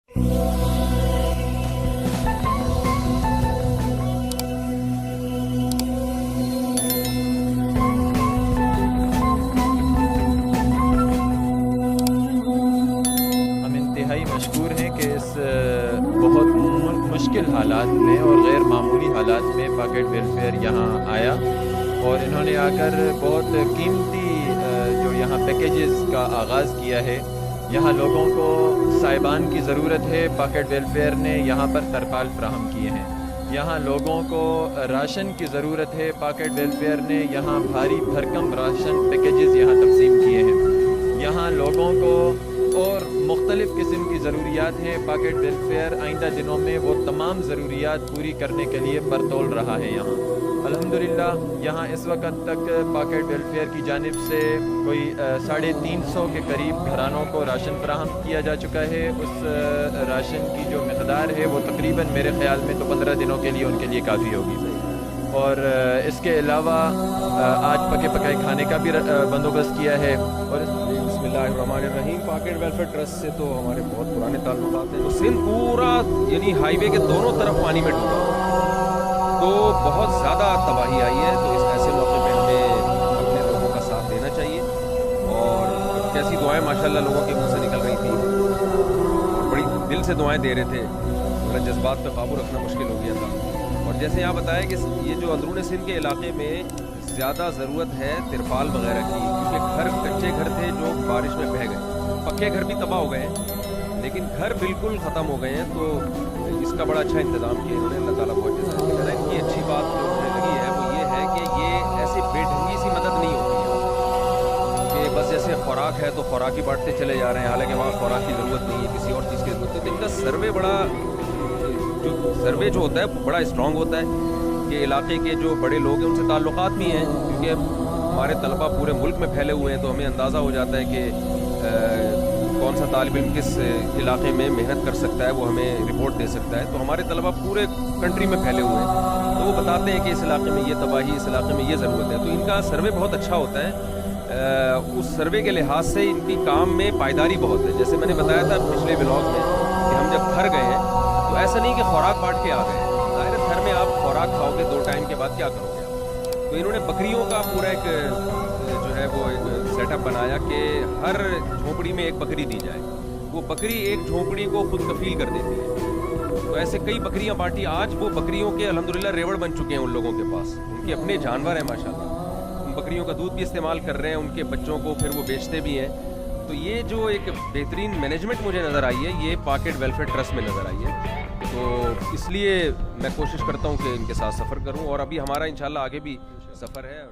مشکور ہیں کہ اس بہت مشکل حالات میں اور غیر معمولی حالات میں پاکٹ ویلفیئر یہاں آیا اور انہوں نے آ کر بہت قیمتی جو یہاں پیکیجز کا آغاز کیا ہے. یہاں لوگوں کو صاحبان کی ضرورت ہے, پاکٹ ویلفیئر نے یہاں پر ترپال فراہم کیے ہیں. یہاں لوگوں کو راشن کی ضرورت ہے, پاکٹ ویلفیئر نے یہاں بھاری بھرکم راشن پیکیجز یہاں تقسیم کیے ہیں. یہاں لوگوں کو اور مختلف قسم کی ضروریات ہیں. پاکٹ ویلفیئر آئندہ دنوں میں وہ تمام ضروریات پوری کرنے کے لیے برتول رہا ہے. یہاں الحمدللہ یہاں اس وقت تک پاکٹ ویلفیئر کی جانب سے کوئی 350 کے قریب گھرانوں کو راشن فراہم کیا جا چکا ہے. اس راشن کی جو مقدار ہے وہ تقریباً میرے خیال میں تو 15 دنوں کے لیے ان کے لیے کافی ہوگی. اور اس کے علاوہ آج پکے پکائے کھانے کا بھی بندوبست کیا ہے. اور بسم اللہ الرحمن الرحیم. پاکٹ ویلفیئر ٹرسٹ سے تو ہمارے بہت پرانے تعلقات ہیں. تو سندھ پورا یعنی ہائی وے کے دونوں طرف پانی میں ڈوبا, تو بہت زیادہ تباہی آئی ہے. تو اس ایسے موقع پہ ہمیں اپنے لوگوں کا ساتھ دینا چاہیے. اور کیسی دعائیں ماشاءاللہ لوگوں کے منہ سے نکل رہی تھیں, بڑی دل سے دعائیں دے رہے تھے. میرا جذبات پہ قابو رکھنا مشکل ہو گیا تھا. اور جیسے آپ بتایا کہ یہ جو اندرون سندھ کے علاقے میں زیادہ ضرورت ہے ترپال وغیرہ کی, کیونکہ گھر کچے گھر تھے جو بارش میں بہہ گئے. پکے گھر بھی تباہ ہو گئے ہیں لیکن گھر بالکل ختم ہو گئے ہیں. تو اس کا بڑا اچھا انتظام کیا انہوں نے. اللہ تعالیٰ بہت جزائے. ان کی اچھی بات جو مجھے لگی ہے وہ یہ ہے کہ یہ ایسی بے ڈھنگی سی مدد نہیں ہوتی ہے کہ بس جیسے خوراک ہے تو خوراک ہی بانٹتے چلے جا رہے ہیں, حالانکہ وہاں خوراک کی ضرورت نہیں ہے, کسی اور چیز کی ضرورت ہے. تو ان کا سروے جو ہوتا ہے بڑا اسٹرانگ ہوتا ہے کہ علاقے کے جو بڑے لوگ ہیں ان سے تعلقات بھی ہیں, کیونکہ ہمارے طلبہ پورے ملک میں پھیلے ہوئے ہیں. تو ہمیں اندازہ ہو جاتا ہے کہ کون سا طالب علم کس علاقے میں محنت کر سکتا ہے, وہ ہمیں رپورٹ دے سکتا ہے. تو ہمارے طلبہ پورے کنٹری میں پھیلے ہوئے ہیں, تو وہ بتاتے ہیں کہ اس علاقے میں یہ تباہی, اس علاقے میں یہ ضرورت ہے. تو ان کا سروے بہت اچھا ہوتا ہے. اس سروے کے لحاظ سے ان کی کام میں پائیداری بہت ہے. جیسے میں نے بتایا تھا پچھلے ولاگ میں کہ ہم جب گھر گئے ہیں تو ایسا نہیں کہ خوراک بانٹ کے آ گئے. ظاہر ہے گھر میں آپ خوراک کھاؤ گے 2 ٹائم کے بعد کیا کرو گے آپ. تو انہوں نے بکریوں کا پورا ایک جو ہے وہ ایک سیٹ اپ بنایا کہ ہر جھونپڑی میں ایک بکری دی جائے. وہ بکری ایک جھونپڑی کو خود کفیل کر دیتی ہے. تو ایسے کئی بکریاں بانٹی. آج وہ بکریوں کے الحمدللہ ریوڑ بن چکے ہیں ان لوگوں کے پاس. ان کے اپنے جانور ہیں ماشاءاللہ. ان بکریوں کا دودھ بھی استعمال کر رہے ہیں, ان کے بچوں کو پھر وہ بیچتے بھی ہیں. تو یہ جو ایک بہترین مینجمنٹ مجھے نظر آئی ہے یہ پاکٹ ویلفیئر ٹرسٹ میں نظر آئی ہے. تو اس لیے میں کوشش کرتا ہوں کہ ان کے ساتھ سفر کروں, اور ابھی ہمارا انشاءاللہ آگے بھی سفر ہے.